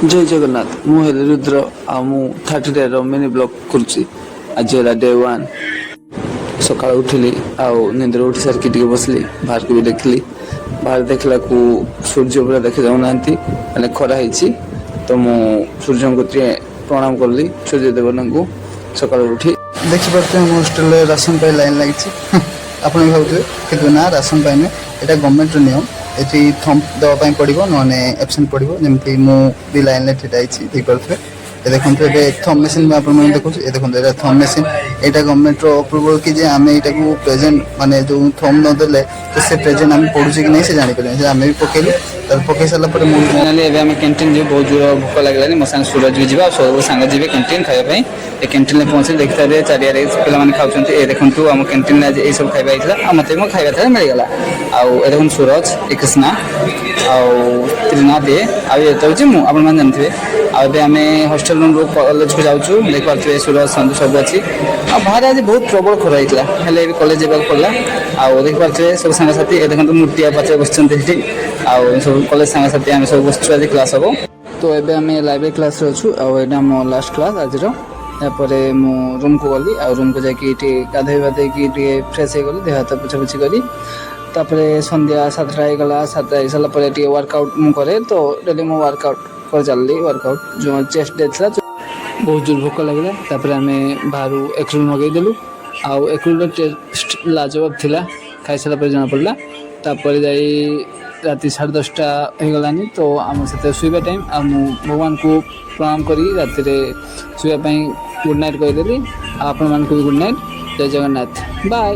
जय जगन्नाथ मु हेली रुद्र आमु 30 डे मिनी ब्लॉग करुच्ची आज है डे 1 सका उठिली निंद्र उठी सारिकी टे बसली बाहर को भी देखली बाहर देखला को सूर्य पूरा देखा जाऊना मैंने खरा होती तो मु सूर्य को प्रणाम करली सूर्यदेवन को सका उठी देखिपे हम हॉस्टेल राशन पाई लाइन लगी आप भावुए कि ना राशन पाइने यहाँ गवर्नमेंट नियम ये थम्प देवाई पड़ो ना एबसेंट पड़ो जमी मुझे लाइन में ठिया देखिए देखो ये थम मेसीन में आपको देखो ये देखो ये थम मेसीन यहाँ गवर्नमेंट अप्रुवल कि आम यहाँ प्रेजेंट माने जो थम नदेले तो से प्रेजेंट आम पढ़ुचे कि नहीं से जापर आम भी पकेलु पकई सारापर फाइनाली आम कैंटीन जो बहुत जोर भोक लगे मो साग सूरज भी जा सब सांग जी कैंटीन खावाई कैंटीन में पहुँचे देखते थे चारियारे पे खाऊँ ये देखो आम कैंटीन में आज ये सब खाଇବା ହେଇଥିଲା मत खाଇବା मिलगला आउ देखो सूरज ए कृष्णा आत्रिनाथ ये आए तो आप जानते आम हॉस्टेल रूम कॉलेज को जाऊँ देख पारे सूरज संधु सब अच्छी बाहर आज बहुत प्रबल खरा होता है कॉलेज जावाक पड़ा आउ देख पारे सब सांगसाथी ये देखो मूर्ति पाचे बस सब कॉलेज सांगसाथी आम सब बस आज क्लास हम तो ये आम लाइब्रेरी क्लास अच्छु आम लास्ट क्लास आज यापर मु रूम को गली आ रूम को जाकि गाधे बाधे फ्रेश हो गली देह हाथ पोछापोछि करी तापरे संध्या 7टा होगला 7टा हो सारापर वर्कआउट मुझे तो डेली मु वर्कआउट कर चलली वर्कआउट जो चेस्ट डे था बहुत जोर भोक लगे तापर आम बाहर एक्रोल मगेदेलु आउ एक्रोल टेस्ट लाजवाब थिला खाई सारापर जना पड़ा तापर जा राति 10:30 हो गलानी तो आम से शुवा टाइम आ भगवान को प्रणाम करी राति शुवाई गुड नाइट कहीदेली आपण मान भी गुड नाइट जय जगन्नाथ बाय।